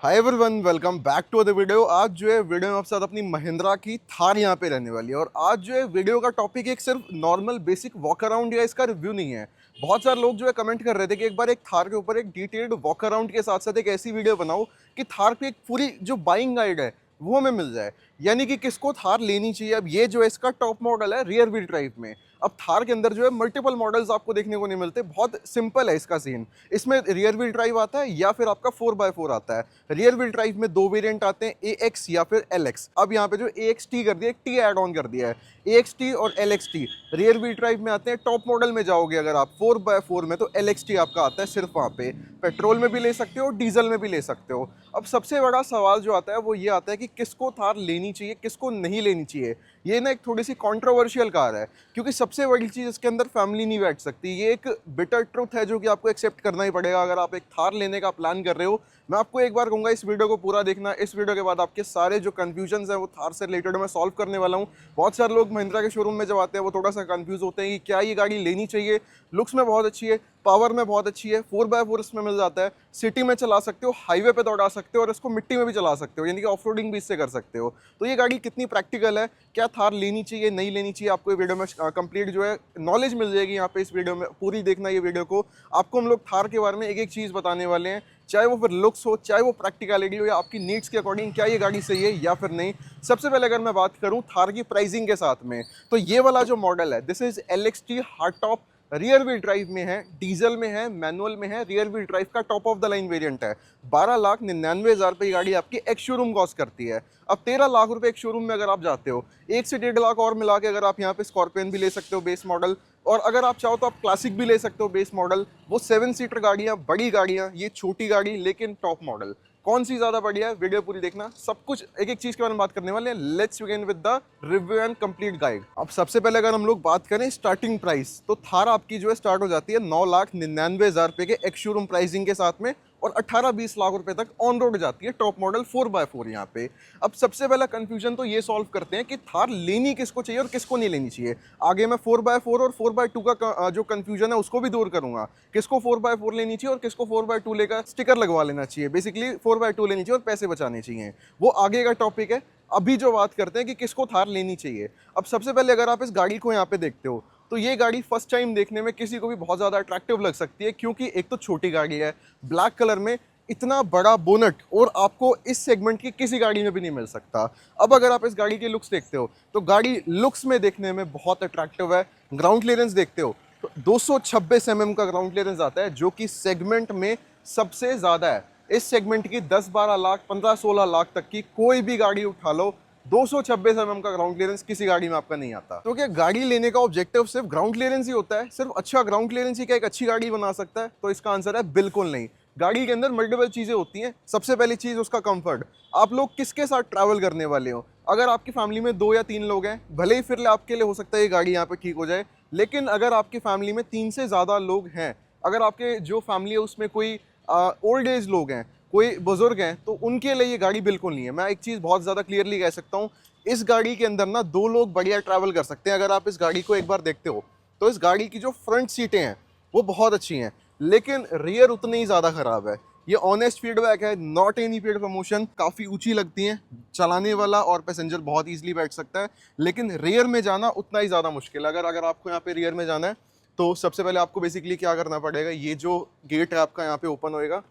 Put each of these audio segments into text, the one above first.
Hi everyone, welcome back to the video. आज जो है वीडियो में आपके साथ अपनी महिंद्रा की थार यहाँ पे रहने वाली है। और आज जो है वीडियो का टॉपिक एक सिर्फ नॉर्मल बेसिक वॉक अराउंड या इसका रिव्यू नहीं है। बहुत सारे लोग जो है कमेंट कर रहे थे कि एक बार एक थार के ऊपर एक डिटेल्ड वॉक अराउंड के साथ साथ एक ऐसी वीडियो बनाओ कि थार की एक पूरी जो बाइंग गाइड है वो हमें मिल जाए, यानी कि किसको थार लेनी चाहिए। अब ये जो है इसका टॉप मॉडल है रियर व्हील ड्राइव में। अब थार के अंदर जो है मल्टीपल मॉडल्स आपको देखने को नहीं मिलते। बहुत सिंपल है इसका सीन। इसमें रियर व्हील ड्राइव आता है या फिर आपका 4x4 आता है। रियर व्हील ड्राइव में दो वेरिएंट आते हैं, AX या फिर LX। अब यहाँ पे जो AXT कर दिया, एक T ऐड ऑन कर दिया है, AXT और LXT रियर व्हील ड्राइव में आते हैं। टॉप मॉडल में जाओगे अगर आप 4x4 में, तो LXT आपका आता है सिर्फ वहाँ पे। पेट्रोल में भी ले सकते हो, डीजल में भी ले सकते हो। अब सबसे बड़ा सवाल जो आता है वो ये आता है कि किसको थार लेनी चाहिए, किसको नहीं लेनी चाहिए। ये ना एक थोड़ी सी कंट्रोवर्शियल कार है, क्योंकि सबसे बड़ी चीज़ इसके अंदर फैमिली नहीं बैठ सकती। ये एक बिटर ट्रुथ है जो कि आपको एक्सेप्ट करना ही पड़ेगा अगर आप एक थार लेने का प्लान कर रहे हो। मैं आपको एक बार कहूँगा इस वीडियो को पूरा देखना। इस वीडियो के बाद आपके सारे जो कन्फ्यूजन्स हैं वो थार से रिलेटेड मैं सॉल्व करने वाला हूँ। बहुत सारे लोग महिंद्रा के शोरूम में जब आते हैं वो थोड़ा सा कंफ्यूज होते हैं कि क्या ये गाड़ी लेनी चाहिए। लुक्स में बहुत अच्छी है, पावर में बहुत अच्छी है, 4x4 इसमें मिल जाता है, सिटी में चला सकते हो, हाईवे पे दौड़ा सकते हो और इसको मिट्टी में भी चला सकते हो, यानी कि ऑफ रोडिंग भी इससे कर सकते हो। तो ये गाड़ी कितनी प्रैक्टिकल है, क्या थार लेनी चाहिए नहीं लेनी चाहिए, आपको ये वीडियो में कंप्लीट जो है नॉलेज मिल जाएगी। यहाँ पे इस वीडियो में पूरी देखना ये वीडियो को। आपको हम लोग थार के बारे में एक एक चीज़ बताने वाले हैं, चाहे वो फिर लुक्स हो, चाहे वो प्रैक्टिकलिटी हो, या आपकी नीड्स के अकॉर्डिंग क्या ये गाड़ी सही है या फिर नहीं। सबसे पहले अगर मैं बात करूँ थार की प्राइसिंग के साथ में, तो ये वाला जो मॉडल है this is LXT hardtop, rear wheel drive में है, डीजल में है, मैनुअल में है। रियर व्हील ड्राइव का top of the line variant है। 12,99,000 रुपये गाड़ी आपकी एक शोरूम कॉस्ट करती है। अब 13 लाख रुपए एक शोरूम में अगर आप जाते हो, 1 से 1.5 लाख और मिला के अगर आप यहाँ पे स्कॉर्पियन भी ले सकते हो बेस मॉडल, और अगर आप चाहो तो आप क्लासिक भी ले सकते हो बेस मॉडल। वो 7 सीटर गाड़ियाँ, बड़ी गाड़ियाँ, ये छोटी गाड़ी लेकिन टॉप मॉडल। कौन सी ज़्यादा बढ़िया है, वीडियो पूरी देखना। सब कुछ एक एक चीज़ के बारे में बात करने वाले हैं। Let's begin with the review and complete guide. अब सबसे पहले अगर हम लोग बात करें स्टार्टिंग प्राइस, तो थार आपकी जो है स्टार्ट हो जाती है 9,99,000 रुपये के एक्स शोरूम प्राइसिंग के साथ में, और 18-20 लाख रुपए तक ऑन रोड जाती है टॉप मॉडल 4x4 यहाँ पे। अब सबसे पहला कंफ्यूजन तो ये सॉल्व करते हैं कि थार लेनी किसको चाहिए और किसको नहीं लेनी चाहिए। आगे मैं 4x4 और 4x2 का जो कंफ्यूजन है उसको भी दूर करूंगा। किसको 4x4 लेनी चाहिए और किसको 4x2 लेकर स्टिकर लगवा लेना चाहिए, बेसिकली 4x2 लेनी चाहिए और पैसे बचाने चाहिए, वो आगे का टॉपिक है। अभी जो बात करते हैं कि किसको थार लेनी चाहिए। अब सबसे पहले अगर आप इस गाड़ी को यहाँ पे देखते हो, तो ये गाड़ी फर्स्ट टाइम देखने में किसी को भी बहुत ज़्यादा अट्रैक्टिव लग सकती है, क्योंकि एक तो छोटी गाड़ी है, ब्लैक कलर में, इतना बड़ा बोनट, और आपको इस सेगमेंट की किसी गाड़ी में भी नहीं मिल सकता। अब अगर आप इस गाड़ी के लुक्स देखते हो तो गाड़ी लुक्स में देखने में बहुत अट्रैक्टिव है। ग्राउंड क्लियरेंस देखते हो तो 226 mm का ग्राउंड क्लियरेंस आता है, जो कि सेगमेंट में सबसे ज़्यादा है। इस सेगमेंट की 10-12 लाख, 15-16 लाख तक की कोई भी गाड़ी उठा लो, 226 mm का ग्राउंड क्लियरेंस किसी गाड़ी में आपका नहीं आता। तो क्या गाड़ी लेने का ऑब्जेक्टिव सिर्फ ग्राउंड क्लियरेंस ही होता है? सिर्फ अच्छा ग्राउंड क्लियरेंस ही क्या एक अच्छी गाड़ी बना सकता है? तो इसका आंसर है बिल्कुल नहीं। गाड़ी के अंदर मल्टीपल चीज़ें होती हैं। सबसे पहली चीज़ उसका कंफर्ट। आप लोग किसके साथ ट्रैवल करने वाले हो? अगर आपकी फैमिली में 2 या 3 लोग हैं, भले ही फिर आपके लिए हो सकता है ये गाड़ी यहाँ पे ठीक हो जाए, लेकिन अगर आपकी फैमिली में 3 से ज़्यादा लोग हैं, अगर आपके जो फैमिली है उसमें कोई ओल्ड एज लोग हैं, कोई बुजुर्ग हैं, तो उनके लिए ये गाड़ी बिल्कुल नहीं है। मैं एक चीज़ बहुत ज़्यादा क्लियरली कह सकता हूँ, इस गाड़ी के अंदर ना 2 लोग बढ़िया ट्रैवल कर सकते हैं। अगर आप इस गाड़ी को एक बार देखते हो तो इस गाड़ी की जो फ्रंट सीटें हैं वो बहुत अच्छी हैं, लेकिन रियर उतनी ही ज़्यादा ख़राब है। ये ऑनेस्ट फीडबैक है, नॉट एनी पेड प्रमोशन। काफ़ी ऊंची लगती हैं, चलाने वाला और पैसेंजर बहुत ईजिली बैठ सकता है, लेकिन रियर में जाना उतना ही ज़्यादा मुश्किल है। अगर आपको यहाँ पे रियर में जाना है तो सबसे पहले आपको बेसिकली क्या करना पड़ेगा, ये जो गेट है आपका यहाँ पे ओपन होएगा,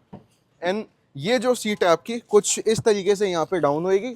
एंड ये जो सीट है आपकी कुछ इस तरीके से यहाँ पे डाउन होएगी,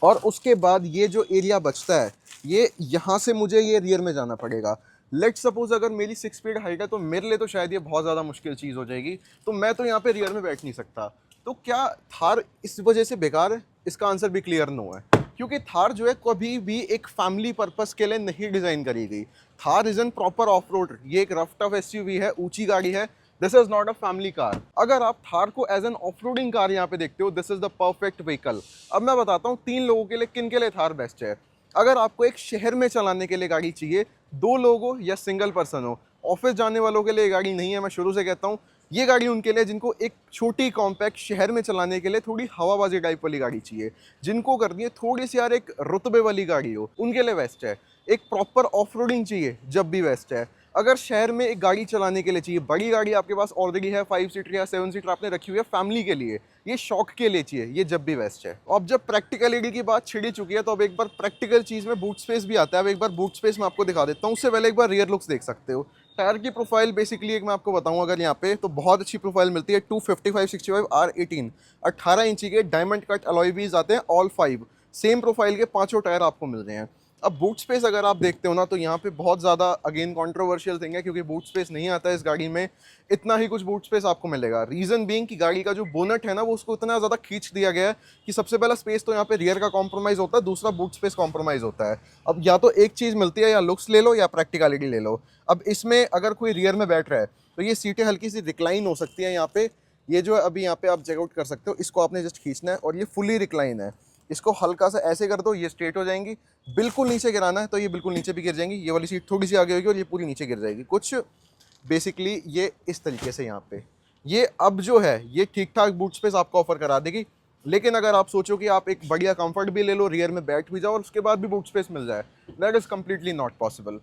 और उसके बाद ये जो एरिया बचता है, ये यहाँ से मुझे ये रियर में जाना पड़ेगा। लेट सपोज अगर मेरी 6 फीट हाइट है तो मेरे लिए तो शायद ये बहुत ज़्यादा मुश्किल चीज़ हो जाएगी, तो मैं तो यहाँ पे रियर में बैठ नहीं सकता। तो क्या थार इस वजह से बेकार है? इसका आंसर भी क्लियर नो है, क्योंकि थार जो है कभी भी एक फैमिली पर्पस के लिए नहीं डिज़ाइन करी गई। Thar is an proper off road, ये एक रफ टफ SUV है, ऊंची गाड़ी है। This is not a family car. अगर आप थार को as an off roading car यहाँ पे देखते हो, this is the perfect vehicle. अब मैं बताता हूँ 3 लोगों के लिए किन के लिए थार बेस्ट है। अगर आपको एक शहर में चलाने के लिए गाड़ी चाहिए, 2 लोग हो या सिंगल पर्सन हो, ऑफिस जाने वालों के लिए गाड़ी नहीं है। मैं शुरू से कहता हूँ ये गाड़ी उनके लिए जिनको एक छोटी कॉम्पैक्ट शहर में चलाने के लिए थोड़ी हवाबाजी टाइप वाली गाड़ी चाहिए, जिनको करनी है थोड़ी सी यार एक रुतबे वाली गाड़ी हो, उनके लिए बेस्ट है। एक प्रॉपर ऑफ रोडिंग चाहिए जब भी बेस्ट है। अगर शहर में एक गाड़ी चलाने के लिए चाहिए, बड़ी गाड़ी आपके पास ऑलरेडी है, 5 सीटर या 7 सीटर आपने रखी हुई है फैमिली के लिए, ये शौक के लिए चाहिए, ये जब भी बेस्ट है। अब जब प्रैक्टिकलिटी की बात छिड़ी चुकी है तो अब एक बार प्रैक्टिकल चीज़ में बूट स्पेस भी आता है। अब एक बार बूट स्पेस मैं आपको दिखा देता हूँ, उससे पहले एक बार रियर लुक्स देख सकते हो। टायर की प्रोफाइल बेसिकली एक मैं आपको बताऊँ अगर यहाँ पे, तो बहुत अच्छी प्रोफाइल मिलती है। 255/65 R18 18 इंची के डायमंड कट अलॉय व्हील्स आते हैं, ऑल 5 सेम प्रोफाइल के पांचों टायर आपको मिल रहे हैं। अब बूट स्पेस अगर आप देखते हो ना, तो यहाँ पे बहुत ज़्यादा अगेन कंट्रोवर्शियल थिंग है, क्योंकि बूट स्पेस नहीं आता है इस गाड़ी में। इतना ही कुछ बूट स्पेस आपको मिलेगा। रीज़न बीइंग कि गाड़ी का जो बोनट है ना, वो उसको इतना ज़्यादा खींच दिया गया है कि सबसे पहला स्पेस तो यहाँ पे रियर का कॉम्प्रोमाइज़ होता है, दूसरा बूट स्पेस कॉम्प्रोमाइज़ होता है। अब या तो एक चीज़ मिलती है, या लुक्स ले लो या प्रैक्टिकलिटी ले लो। अब इसमें अगर कोई रियर में बैठ रहा है तो ये सीटें हल्की सी रिक्लाइन हो सकती हैं यहाँ पे। ये जो है अभी यहाँ पे आप चेकआउट कर सकते हो, इसको आपने जस्ट खींचना है और ये फुली रिक्लाइन है। इसको हल्का सा ऐसे कर दो, ये स्ट्रेट हो जाएंगी। बिल्कुल नीचे गिराना है तो ये बिल्कुल नीचे भी गिर जाएंगी। ये वाली सीट थोड़ी सी आगे होगी और ये पूरी नीचे गिर जाएगी। कुछ बेसिकली ये इस तरीके से यहाँ पे ये अब जो है ये ठीक ठाक बूट स्पेस आपको ऑफर करा देगी। लेकिन अगर आप सोचो कि आप एक बढ़िया कंफर्ट भी ले लो, रियर में बैठ भी जाओ और उसके बाद भी बूट स्पेस मिल जाए, that is completely not possible.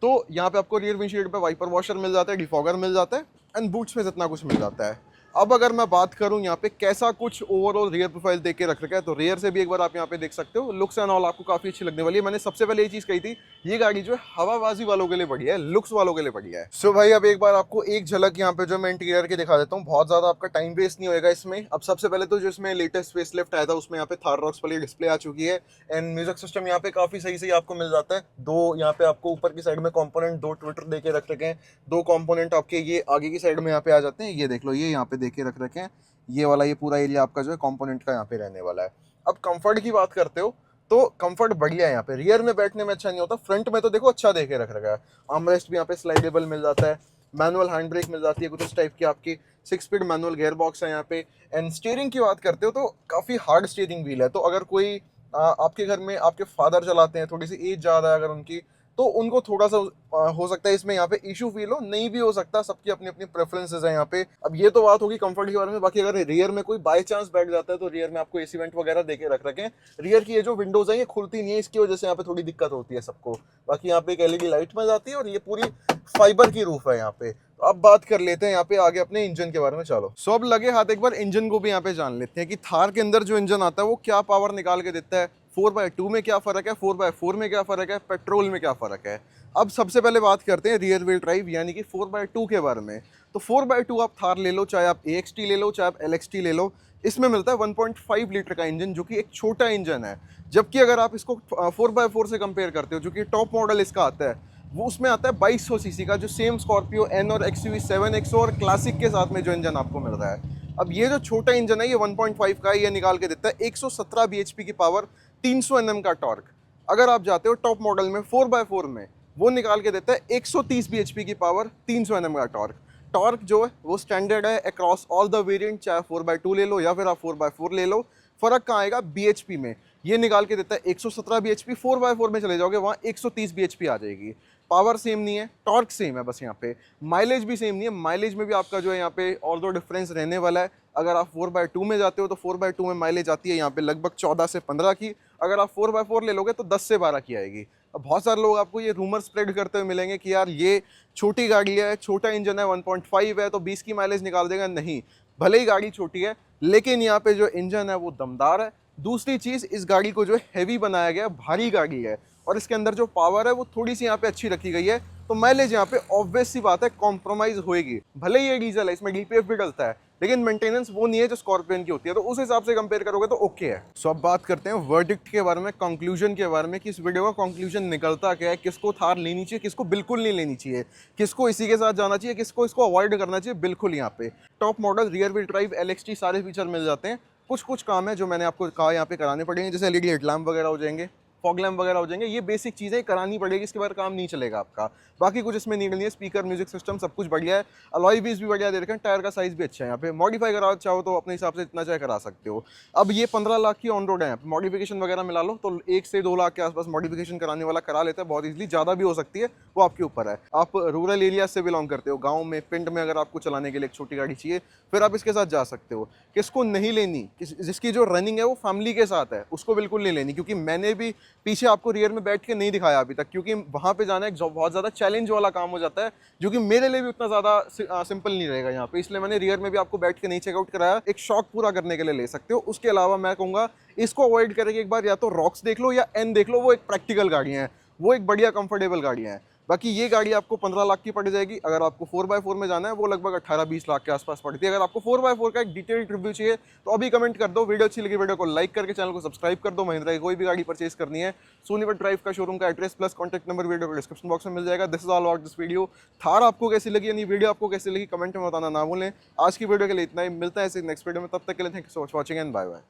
तो यहाँ पे आपको रियर विंडशील्ड पे वाइपर वॉशर मिल जाता है, डिफॉगर मिल जाता है एंड बूट स्पेस इतना कुछ मिल जाता है। अब अगर मैं बात करूं यहाँ पे कैसा कुछ ओवरऑल रियर प्रोफाइल देख के रख रखा है, तो रियर से भी एक बार आप यहाँ पे देख सकते हो। लुक्स एंड ऑल आपको काफी अच्छी लगने वाली है। मैंने सबसे पहले ये चीज कही थी, ये गाड़ी जो है हवाबाजी वालों के लिए बढ़िया है, लुक्स वालों के लिए बढ़िया है। सो भाई अब एक बार आपको एक झलक यहाँ पे जो मैं इंटीरियर के दिखा देता हूँ, बहुत ज्यादा आपका टाइम वेस्ट नहीं होगा इसमें। अब सबसे पहले तो जो इसमें लेटेस्ट फेसलिफ्ट आया था उसमें यहाँ पे थार रॉक्स वाली डिस्प्ले आ चुकी है एंड म्यूजिक सिस्टम यहाँ पे काफी सही सही आपको मिल जाता है। दो यहाँ पे आपको ऊपर की साइड में कंपोनेंट दो ट्विटर दे के रख रखे हैं, दो कंपोनेंट आपके ये आगे की साइड में यहाँ पे आ जाते हैं। ये देख लो, ये यहाँ पे दे के रख रखे हैं। ये वाला ये पूरा एरिया आपका जो है कंपोनेंट का यहाँ पे रहने वाला है। अब कंफर्ट की बात करते हो तो कंफर्ट बढ़िया है यहाँ पे। रियर में बैठने में अच्छा नहीं होता, फ्रंट में तो देखो अच्छा देके रख रखा है। आर्मरेस्ट भी यहाँ पे स्लाइडेबल मिल जाता है, मैनुअल हैंड ब्रेक मिल जाती है कुछ इस टाइप की आपकी, 6 स्पीड मैनुअल गियर बॉक्स है यहाँ पे। एंड स्टीयरिंग की बात करते हो तो काफ़ी हार्ड स्टीयरिंग व्हील है। तो अगर कोई आपके घर में आपके फादर चलाते हैं, थोड़ी सी एज ज़्यादा है अगर उनकी, तो उनको थोड़ा सा हो सकता है इसमें यहाँ पे इशू फील हो, नहीं भी हो सकता, सबकी अपनी अपनी प्रेफरेंसेस है यहाँ पे। अब ये तो बात होगी कंफर्ट के बारे में। बाकी अगर रियर में कोई बाय चांस बैठ जाता है तो रियर में आपको एसी वेंट वगैरह देके रख रखे हैं। रियर की ये जो विंडोज है ये खुलती नहीं है, इसकी वजह से यहाँ पे थोड़ी दिक्कत होती है सबको। बाकी यहाँ पे एक एलईडी लाइट मिल जाती है और ये पूरी फाइबर की रूफ है यहाँ पे। तो अब बात कर लेते हैं यहाँ पे आगे अपने इंजन के बारे में। चलो सो अब लगे हाथ एक बार इंजन को भी यहाँ पे जान लेते हैं कि थार के अंदर जो इंजन आता है वो क्या पावर निकाल के देता है, 4x2 में क्या फ़र्क है, 4x4 में क्या फ़र्क है, पेट्रोल में क्या फ़र्क है। अब सबसे पहले बात करते हैं रियर व्हील ड्राइव यानी कि 4x2 के बारे में। तो 4x2 आप थार ले लो, चाहे आप AXT ले लो, चाहे आप LXT ले लो, इसमें मिलता है 1.5 लीटर का इंजन जो कि एक छोटा इंजन है। जबकि अगर आप इसको 4x4 से कंपेयर करते हो जो कि टॉप मॉडल इसका आता है, वो उसमें आता है 2200 सीसी का, जो सेम स्कॉर्पियो N और XUV 7XO और क्लासिक के साथ में जो इंजन आपको मिल रहा है। अब ये जो छोटा इंजन है ये 1.5 का है, ये निकाल के देता है 117 bhp की पावर, 300 Nm का टॉर्क। अगर आप जाते हो टॉप मॉडल में 4x4 में, वो निकाल के देता है 130 bhp की पावर, 300 Nm का टॉर्क। टॉर्क जो है वो स्टैंडर्ड है अक्रॉस ऑल द वेरिएंट, चाहे 4x2 ले लो या फिर आप 4x4 ले लो। फर्क कहाँ आएगा bhp में, ये निकाल के देता है 117 bhp, 4x4 में चले जाओगे वहाँ 130 bhp आ जाएगी। पावर सेम नहीं है, टॉर्क सेम है बस यहाँ पे। माइलेज भी सेम नहीं है, माइलेज में भी आपका जो है यहाँ पे और दो डिफरेंस रहने वाला है। अगर आप 4x2 में जाते हो तो 4x2 में माइलेज आती है यहाँ पे लगभग 14 से 15 की, अगर आप 4x4 ले लोगे तो 10 से 12 की आएगी। अब बहुत सारे लोग आपको ये रूमर स्प्रेड करते हुए मिलेंगे कि यार ये छोटी गाड़ी है, छोटा इंजन है, 1.5 है तो 20 की माइलेज निकाल देगा। नहीं, भले ही गाड़ी छोटी है लेकिन यहाँ पे जो इंजन है वो दमदार है। दूसरी चीज़, इस गाड़ी को जो है हैवी बनाया गया है, भारी गाड़ी है और इसके अंदर जो पावर है वो थोड़ी सी यहाँ पे अच्छी रखी गई है। तो माइलेज यहाँ पे ऑब्वियस सी बात है कॉम्प्रोमाइज़ होएगी। भले ही ये डीजल है, इसमें DPF भी डलता है, लेकिन मेंटेनेंस वो नहीं है जो स्कॉर्पियन की होती है। तो उस हिसाब से कंपेयर करोगे तो ओके है। सो अब बात करते हैं वर्डिक्ट के बारे में, कंक्लूजन के बारे में कि इस वीडियो का कंक्लूजन निकलता क्या है, किसको थार लेनी चाहिए, किसको बिल्कुल नहीं लेनी चाहिए, किसको इसी के साथ जाना चाहिए, किसको इसको अवॉइड करना चाहिए। बिल्कुल यहाँ पे top model rear wheel drive LXT सारे फीचर मिल जाते हैं। कुछ काम है जो मैंने आपको कहा यहाँ पे कराने पड़ेंगे, जैसे LED हेडलैम्प वगैरह हो जाएंगे, फॉग लैम्प वगैरह हो जाएंगे, ये बेसिक चीज़ें करानी पड़ेगी, इसके बाद काम नहीं चलेगा आपका। बाकी कुछ इसमें नीड नहीं है, स्पीकर म्यूजिक सिस्टम सब कुछ बढ़िया है, अलॉय व्हील्स भी बढ़िया दे रखे हैं, टायर का साइज भी अच्छा है। यहाँ पे मॉडिफाई करा चाहो तो अपने हिसाब से इतना चाहे करा सकते हो। अब ये 15 लाख की ऑन रोड है, मॉडिफिकेशन वगैरह मिला लो तो 1 से 2 लाख के आसपास मॉडिफिकेशन कराने वाला करा लेता है बहुत ईजिली, ज़्यादा भी हो सकती है, वो आपके ऊपर है। आप रूरल एरिया से बिलोंग करते हो, गाँव में पिंड में अगर आपको चलाने के लिए एक छोटी गाड़ी चाहिए फिर आप इसके साथ जा सकते हो। किसको नहीं लेनी, जिसकी जो रनिंग है वो फैमिली के साथ है, उसको बिल्कुल नहीं लेनी, क्योंकि मैंने भी पीछे आपको रियर में बैठ के नहीं दिखाया अभी तक, क्योंकि वहाँ पे जाना एक बहुत ज़्यादा चैलेंज वाला काम हो जाता है, जो कि मेरे लिए भी उतना ज़्यादा सिंपल नहीं रहेगा यहाँ पे, इसलिए मैंने रियर में भी आपको बैठ के नहीं चेकआउट कराया। एक शौक पूरा करने के लिए ले सकते हो। उसके अलावा मैं कहूँगा इसको अवॉइड करके एक बार या तो रॉक्स देख लो या एन देख लो, वो एक प्रैक्टिकल गाड़ियाँ हैं, वो एक बढ़िया कंफर्टेबल गाड़ियाँ हैं। बाकी ये गाड़ी आपको 15 लाख की पड़ जाएगी। अगर आपको 4x4 में जाना है वो लगभग 18-20 लाख के आसपास पड़ती है। अगर आपको 4x4 का एक डिटेल्ड रिव्यू चाहिए तो अभी कमेंट कर दो। वीडियो अच्छी लगी वीडियो को लाइक करके चैनल को सब्सक्राइब कर दो। महिंद्रा की कोई भी गाड़ी परचेज करनी है, सोनीपत ड्राइव का शोरूम का address plus contact number video को डिस्क्रिप्शन बॉक्स में मिल जाएगा। This is all about this video. Thar आपको कैसी लगी, यानी वीडियो आपको कैसी लगी, कमेंट में बताना ना भूलें। आज की वीडियो के लिए इतना ही, मिलता है ऐसे नेक्स्ट वीडियो में, तब तक के लिए thank you so much watching and bye bye.